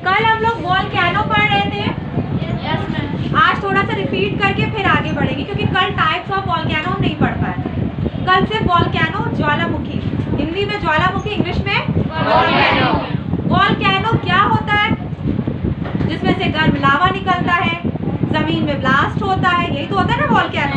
कल हम लोग वोल्केनो पढ़ रहे थे। आज थोड़ा सा रिपीट करके फिर आगे बढ़ेंगे, क्योंकि कल टाइप्स ऑफ वोल्केनो हम नहीं पढ़ पाए। कल सिर्फ वोल्केनो, ज्वालामुखी, हिंदी में ज्वालामुखी, इंग्लिश में वोल्केनो। वोल्केनो क्या होता है? जिसमें से गर्म लावा निकलता है, जमीन में ब्लास्ट होता है, यही तो होता है ना वोल्केनो।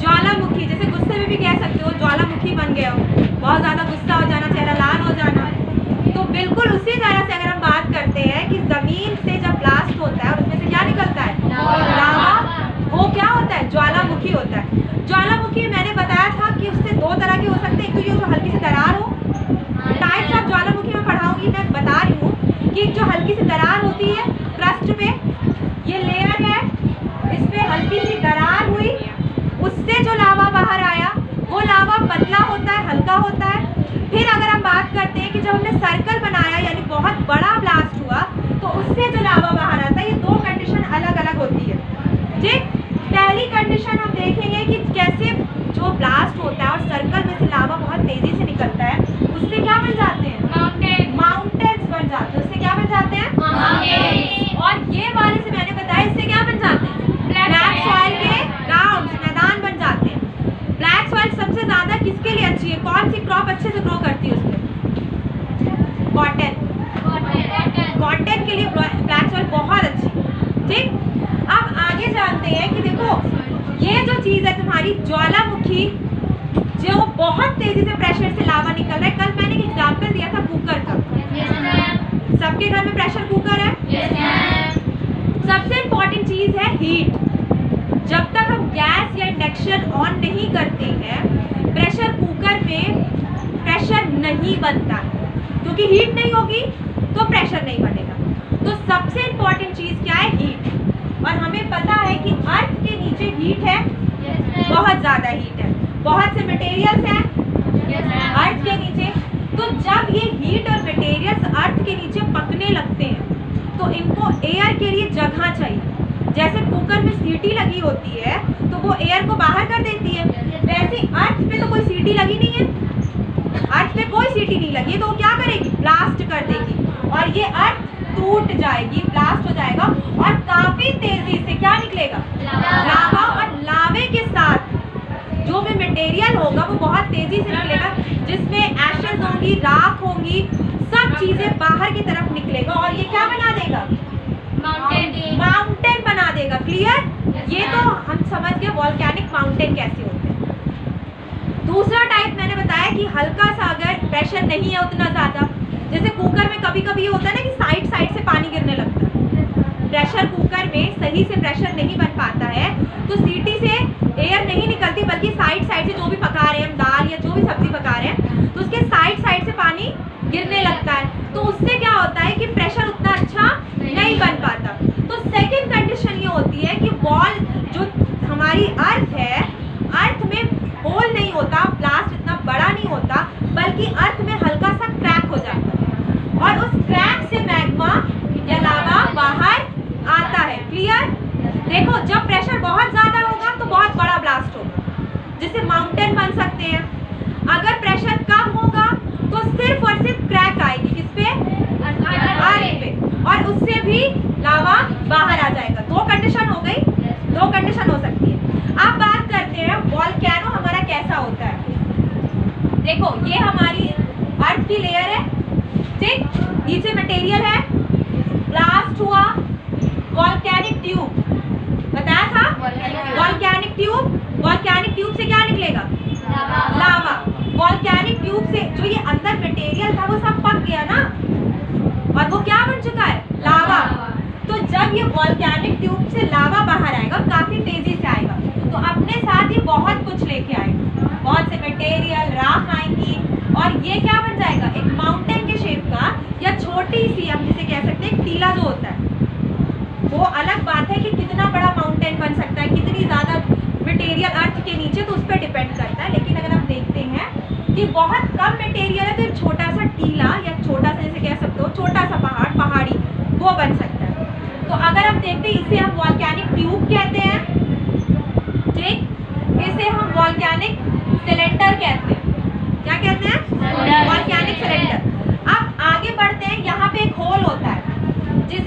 ज्वालामुखी, जैसे गुस्से में भी कह सकते हो ज्वालामुखी बन गए हो, बहुत ज्यादा गुस्सा हो जाना, चेहरा लाल हो जाना। तो बिल्कुल उसी तरह से अगर हम बात करते हैं कि जमीन से जब ब्लास्ट होता है और उसमें से क्या निकलता है? लावा। वो क्या होता है? ज्वालामुखी होता है। ज्वालामुखी मैंने बताया था कि उससे दो तरह के हो सकते हैं। एक तो ये जो हल्की सी दरार हो, टाइप्स ऑफ ज्वालामुखी में पढ़ाऊंगी, मैं बता रही हूँ कि जो हल्की सी दरार होती है क्रस्ट पे, ये लेयर है, इस पे हल्की सी दरार हुई, उससे जो लावा बाहर आया वो लावा पतला होता है, हल्का होता है। फिर अगर हम बात करते हैं कि जब हमने सर्कल बनाया यानी बहुत बड़ा ब्लास्ट हुआ, तो उससे जो लावा बाहर आता है, ये दो कंडीशन अलग अलग होती है। ठीक, पहली कंडीशन हम देखेंगे कि कैसे जो ब्लास्ट होता है और सर्कल में से लावा बहुत तेजी से निकलता है, उससे क्या बन जाते हैं? माउंटेन्स बन जाते हैं। उससे क्या बन जाते हैं? और ये वाले से मैंने बताया, इससे क्या बन जाते हैं? ब्लैक सॉइल के ग्राउंड, मैदान बन जाते हैं। ब्लैक सॉइल सबसे ज्यादा किसके लिए अच्छी है? कौन सी क्रॉप अच्छे से ग्रो करती है उसमें? कॉटन। कॉटन के लिए ब्लैक सॉइल बहुत अच्छी। ठीक, अब आगे जानते हैं कि देखो ये जो चीज है तुम्हारी ज्वालामुखी, जो बहुत तेजी से प्रेशर से लावा निकल रहा है। कल मैंने एक एग्जाम्पल दिया था कुकर का। सबके घर में प्रेशर कुकर है। सबसे इम्पोर्टेंट चीज है हीट। जब तक हम गैस या इंडक्शन ऑन नहीं करते हैं, प्रेशर कुकर में प्रेशर नहीं बनता, क्योंकि हीट नहीं होगी तो प्रेशर नहीं बनेगा। तो सबसे इम्पोर्टेंट चीज क्या है? हीट। और हमें पता है कि अर्थ के नीचे हीट है, बहुत ज्यादा हीट है, बहुत से मटेरियल्स हैं अर्थ के नीचे। तो जब ये हीट और मटेरियल्स अर्थ के नीचे पकने लगते हैं, तो इनको एयर के लिए जगह चाहिए। जैसे कुकर में सीटी लगी होती है तो वो एयर को बाहर कर देती है, वैसे अर्थ पे तो कोई सीटी लगी नहीं है। अर्थ पे कोई सीटी नहीं लगी, तो वो क्या करेगी? ब्लास्ट कर देगी, और ये अर्थ टूट जाएगी, ब्लास्ट हो जाएगा, और काफी तेजी से क्या निकलेगा? लावा। और लावे के साथ जो भी मटेरियल होगा वो बहुत तेजी से निकलेगा, जिसमें एशेज होंगी, राख होंगी, सब चीजें बाहर की तरफ निकलेगा, और ये क्या बना देगा? माउंटेन बना देगा। क्लियर? ये तो हम समझ गए वोल्केनिक माउंटेन कैसे होते हैं। दूसरा टाइप मैंने बताया कि हल्का सा अगर प्रेशर नहीं है उतना ज्यादा, जैसे कुकर में कभी कभी ये होता है ना कि साइड साइड से पानी गिरने लगता है। प्रेशर कुकर में सही से प्रेशर नहीं बन पाता है, तो सीटी से एयर नहीं निकलती, बल्कि साइड साइड से जो भी पका रहे हैं हम, दाल या जो भी सब्जी पका रहे हैं, तो उसके साइड साइड से पानी गिरने लगता है। तो उससे क्या होता है कि प्रेशर उतना अच्छा नहीं बन पाता। तो सेकंड कंडीशन ये होती है कि वॉल जो हमारी अर्थ है, अर्थ में होल नहीं होता, ब्लास्ट इतना बड़ा नहीं होता, बल्कि अर्थ में हल्का सा क्रैक हो जाता है, और उस क्रैक से मैग्मा या लावा बाहर आता है। क्लियर? देखो जब प्रेशर बहुत ज्यादा होगा तो बहुत बड़ा ब्लास्ट होगा, जिससे माउंटेन बन सकते हैं। अगर प्रेशर कम होगा तो सिर्फ और सिर्फ क्रैक आएगी, किस पे? अर्थ पे, और उससे भी लावा बाहर आ जाएगा। दो कंडीशन हो गई, दो कंडीशन हो सकती है। अब बात करते हैं वोल्केनो हमारा कैसा होता है। देखो ये हमारी अर्थ की लेयर है, ठीक, नीचे मटेरियल है, ब्लास्ट हुआ, वोल्केनिक ट्यूब बताया था। वोल्केनिक ट्यूब से क्या निकलेगा? लावा। वोल्केनिक ट्यूब से जो ये अंदर मटेरियल था वो सब पक गया ना, और वो क्या बन चुका है? लावा। तो जब ये वोल्केनिक ट्यूब से लावा बाहर आएगा, काफी तेजी से आएगा, तो अपने साथ ये बहुत कुछ लेके आएगा, बहुत से मटेरियल, राख आएंगी, और ये क्या बन जाएगा? एक माउंटेन के शेप का, या छोटी सी हम जिसे कह सकते हैं टीला जो होता है। वो अलग बात है कि कितना बड़ा माउंटेन बन सकता है, कितनी ज्यादा मटेरियल अर्थ के नीचे, तो उस पर डिपेंड करता है। लेकिन अगर हम देखते हैं कि बहुत कम मटेरियल है, तो एक छोटा सा टीला या छोटा सा जैसे कह सकते हो छोटा सा पहाड़ी वो बन सकता है। तो अगर हम देखते हैं, इसे हम वोल्केनिक ट्यूब कहते हैं, ठीक, इसे हम वोल्केनिक सिलेंडर कहते हैं। क्या कहते हैं? Volcanic cylinder. अब आगे बढ़ते हैं, यहाँ पे एक होल होता है जिस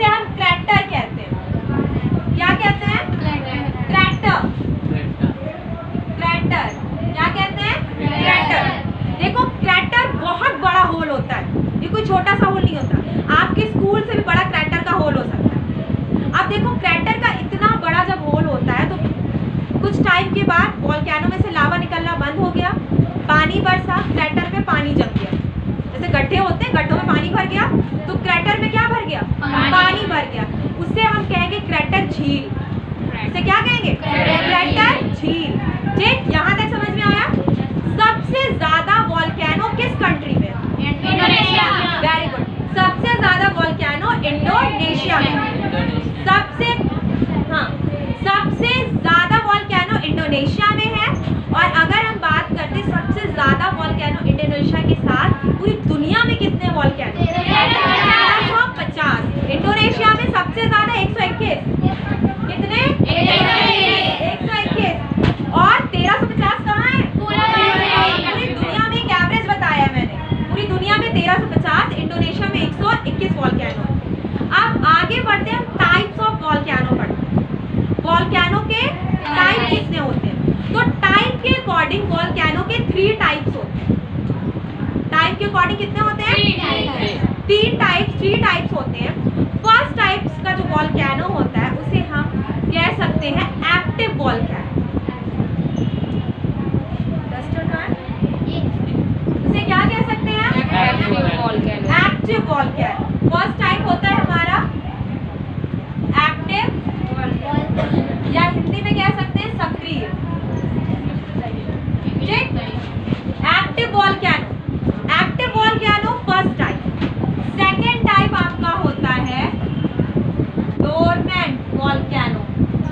अब देखो क्रैटर का इतना बड़ा जब होल होता है तो कुछ टाइम के बाद वॉल्केनो में से लावा निकलना बंद हो गया, पानी बरसा, क्रैटर में पानी जम गया। जैसे गड्ढे होते हैं, गड्ढों में पानी भर गया तो क्रैटर में क्या भर गया? पानी भर गया। उससे हम कहेंगे क्रैटर झील। इसे क्या कहेंगे? क्रैटर झील। ठीक, यहाँ तक समझ में आया? सबसे ज्यादा वॉल्केनो किस कंट्री में? इंडोनेशिया। Very good. सबसे ज्यादा वॉल्केनो इंडोनेशिया में। सबसे ज्यादा वॉल्केनो इंडोनेशिया में है। और अगर हम बात करते सबसे ज्यादा वॉल्केनो इंडोनेशिया के साथ पूरी दुनिया में कितने वॉल्केनो? 1350। इंडोनेशिया में सबसे ज्यादा 121। कितने? 121। और 1350 कहाँ है? पूरी दुनिया में एक एवरेज बताया है मैंने। पूरी दुनिया में 1350, इंडोनेशिया में 121 वॉल्केनो है। अब आगे बढ़ते हैं, टाइप्स ऑफ वॉल्केनो पढ़ते हैं। वॉल्केनो के टाइप कितने होते हैं? तो टाइप के अकॉर्डिंग वॉल्केनो के 3 टाइप्स होते हैं। टाइप के अकॉर्डिंग कितने होते हैं? 3 टाइप्स होते हैं। फर्स्ट टाइप्स का जो वॉल्केनो होता है उसे हम कह सकते हैं एक्टिव वॉल्केनो। उसे क्या कह सकते हैं? Active volcano. फर्स्ट टाइप होता है हमारा एक्टिव, या हिंदी में कह सकते हैं सक्रिय। Active volcano. Active volcano first type. Second type आपका होता है डोरमेंट वॉल्केनो,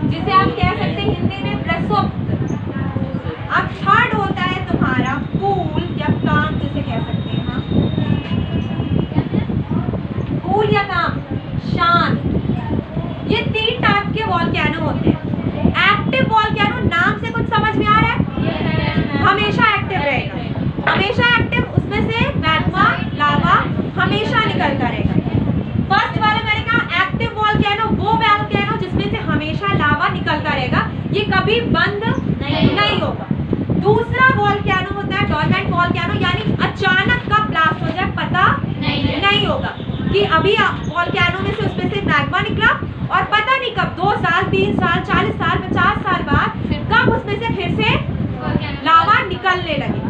जिसे आप कह सकते हैं हिंदी में प्रसुप्त। अब थर्ड होता है तुम्हारा कूल या काम, जिसे कह सकते हैं हम कूल या काम, शांत। ये 3 टाइप के वॉल्केनो होते हैं। एक्टिव वॉल्केनो नाम से कुछ समझ में आ रहा है? हमेशा एक्टिव रहेगा, हमेशा एक्टिव। उसमें से मैग्मा, लावा हमेशा निकलता रहेगा। फर्स्ट वाले मैंने कहा एक्टिव वॉल्केनो, वो वॉल्केनो जिसमें से हमेशा लावा निकलता रहेगा, ये कभी बंद नहीं होगा। दूसरा वॉल्केनो होता है डोरमेंट वॉल्केनो, यानी अचानक कब ब्लास्ट हो जाए पता नहीं होगा, कि अभी वॉल्केनो में से उसमें से मैग्मा निकला और पता नहीं कब 2 साल, 3 साल, 40 साल, 50 साल बाद कब उसमें से फिर से लावा निकलने लगे।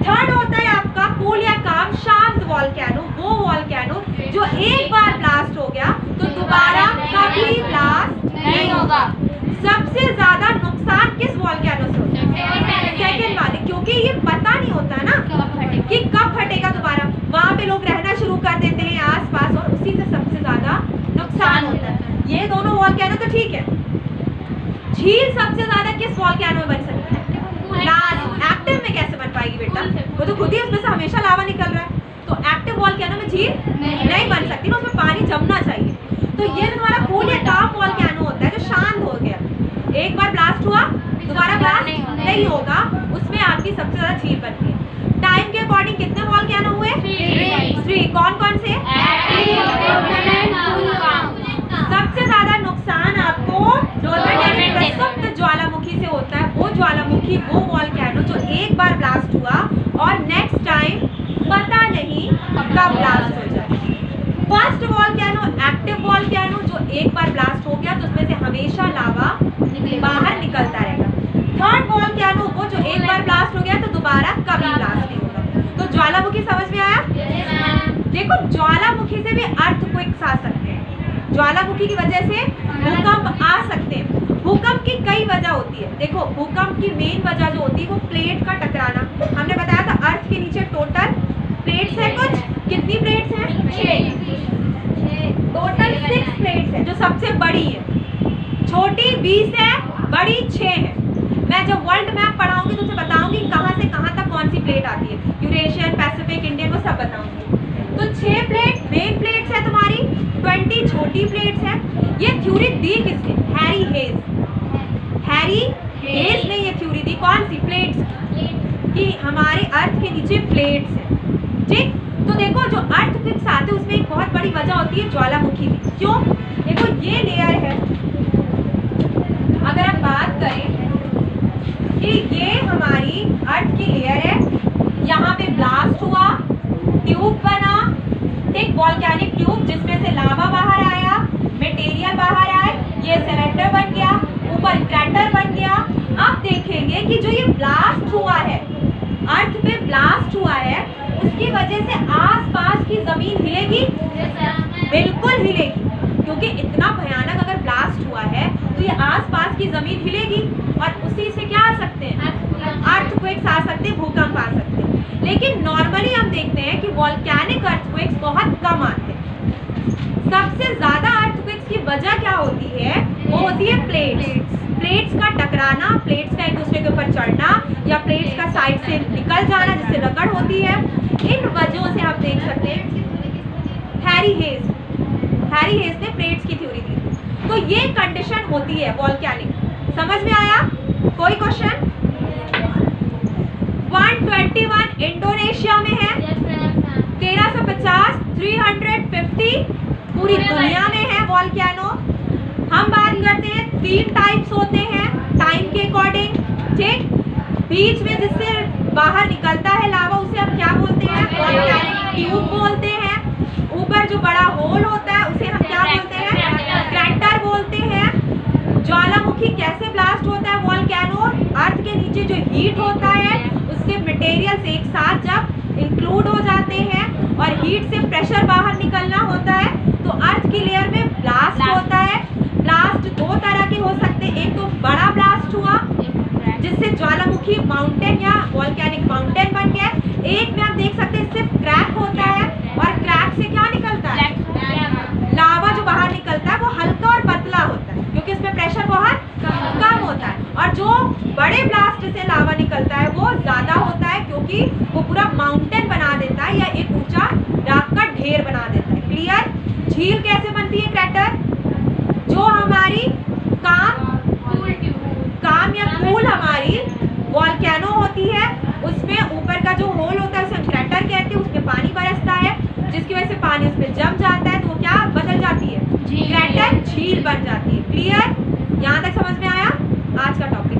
थर्ड होता है आपका कूल या काम, शांत वॉल्केनो। वो वॉल्केनो जो एक बार ब्लास्ट हो गया तो दोबारा कभी ब्लास्ट नहीं होगा। सबसे ज्यादा नुकसान किस वॉल्केनो से होता है? सेकंड वाले, क्योंकि ये पता नहीं होता ना कि कब फटेगा दोबारा। वहां पे लोग रहना शुरू कर देते हैं आसपास और उसी से सबसे ज्यादा नुकसान होता है। ये दोनों वॉल्केनो तो ठीक है। झील सबसे ज्यादा किस वॉल्केनो में बन सकती है? एक्टिव में कैसे बन पाएगी बेटा? वो तो खुद ही उसमें से हमेशा लावा निकल रहा है। तो एक्टिव वॉल्केनो में झील नहीं बन सकती ना, उसमें पानी जमना चाहिए। तो ये तुम्हारा कूल या काम वॉल्केनो होता है जो शांत हो गया, एक बार ब्लास्ट हुआ दोबारा ब्लास्ट नहीं होगा, उसमें आपकी सबसे ज्यादा झील बनती है। टाइम के अकॉर्डिंग कितने वॉल्केनो हुए? 3। कौन कौन से? सबसे ज्यादा नुकसान आपको प्रसुप्त ज्वालामुखी से होता है। वो ज्वालामुखी, वो वॉल्केनो जो एक बार ब्लास्ट हुआ और नेक्स्ट टाइम पता नहीं कब ब्लास्ट हो जाए। फर्स्ट वॉल्केनो एक्टिव वॉल्केनो, जो एक बार ब्लास्ट हो गया तो उसमें से हमेशा लावा बाहर निकलता रहेगा। थर्ड वॉल्केनो, वो जो एक बार ब्लास्ट हो गया तो दोबारा कभी ब्लास्ट नहीं होगा। तो ज्वालामुखी समझ में आया? देखो ज्वालामुखी से भी अर्थक्वेक्स आ सकते हैं, ज्वालामुखी की वजह से भूकंप आ सकते हैं। भूकंप की कई वजह होती है। देखो भूकंप की मेन वजह जो होती है वो प्लेट का टकराना। हमने बताया था अर्थ के नीचे टोटल प्लेट्स है कुछ, कितनी प्लेट्स हैं? 6। टोटल 6 प्लेट्स है, जो सबसे बड़ी है। छोटी 20 है, बड़ी 6 है। मैं जब वर्ल्ड मैप पढ़ाऊंगी तो उसे बताऊंगी कहाँ से कहाँ तक कौन सी प्लेट आती है, यूरेशियन, पैसिफिक, इंडियन, वो सब बताऊंगी। तो 6 प्लेट मेन प्लेट्स है तुम्हारी, 20 छोटी प्लेट्स है। ये थ्योरी दी किसने? हैरी हेज ने ये थ्योरी दी। कौन सी? प्लेट्स कि हमारे अर्थ के नीचे प्लेट्स हैं। ठीक, तो देखो जो अर्थक्वेक्स आते हैं उसमें एक बहुत बड़ी वजह होती है ज्वालामुखी की। क्यों? देखो ये लेयर है, अगर हम बात करें कि ये हमारी अर्थ की लेयर है, यहाँ पे ब्लास्ट हुआ, ट्यूब बना, एक वॉल्केनिक ट्यूब जिसमें से लावा बाहर आया, मटेरियल बाहर आए, कि जो ये ब्लास्ट हुआ है, अर्थ पे ब्लास्ट हुआ है, उसकी वजह से आसपास की जमीन हिलेगी? बिल्कुल हिलेगी, क्योंकि इतना भयानक अगर ब्लास्ट हुआ है तो ये आसपास की जमीन हिलेगी और उसी से क्या आ सकते हैं? अर्थक्वेक्स आ सकते हैं, भूकंप आ सकते हैं। लेकिन नॉर्मली हम देखते हैं कि वॉल्केनिक अर्थक्वेक्स बहुत कम आते हैं। सबसे ज्यादा अर्थक्वेक्स की वजह क्या होती है? वो होती है प्लेट्स का टकराना, प्लेट्स का एक दूसरे के ऊपर चढ़ना या प्लेट्स का साइड से निकल जाना जिससे रगड़ होती है। इन वजहों से आप देख सकते हैं हैरी हेज ने प्लेट्स की थ्योरी दी। तो ये कंडीशन होती है वॉल्केनिक। समझ में आया? कोई क्वेश्चन? 121 इंडोनेशिया में है, 1350 350 पूरी दुनिया में है वॉल्केनो। हम बात करते हैं 3 टाइप्स होते हैं टाइम के अकॉर्डिंग, ठीक। बीच में जिससे बाहर निकलता है लावा उसे हम क्या बोलते हैं? वॉल्केनिक ट्यूब बोलते हैं। ऊपर जो बड़ा होल होता है उसे हम क्या बोलते हैं? क्रैटर बोलते हैं। ज्वालामुखी कैसे ब्लास्ट होता है वॉल्केनो? अर्थ के नीचे जो हीट होता है उससे मटेरियल्स एक साथ जब इंक्लूड हो जाते हैं और हीट से प्रेशर बाहर निकलना होता है तो अर्थ की लेयर में ब्लास्ट होता है। ब्लास्ट 2 तरह के हो सकते हैं, एक तो बड़ा ब्लास्ट हुआ जिससे ज्वालामुखी माउंटेन या वॉल्केनिक माउंटेन बन गया। एक में आप देख सकते हैं सिर्फ क्रैक होता है और क्रैक से क्या निकलता है? लावा जो बाहर निकलता है वो हल्का और पतला होता है क्योंकि इसमें प्रेशर बहुत कम होता है। और जो बड़े ब्लास्ट से लावा निकलता है वो ज्यादा होता है क्योंकि वो पूरा माउंटेन बना देता है या एक ऊंचा राख का ढेर बना देता है। क्लियर? झील कैसे बनती है? क्रैटर जो हमारी काम या कूल हमारी वॉल्केनो होती है, उसमें ऊपर का जो होल होता है उसे हम क्रैटर कहते हैं। उसमें पानी बरसता है जिसकी वजह से पानी उसमें जम जाता है तो वो क्या बदल जाती है? क्रैटर, झील बन जाती है। क्लियर? यहाँ तक समझ में आया? आज का टॉपिक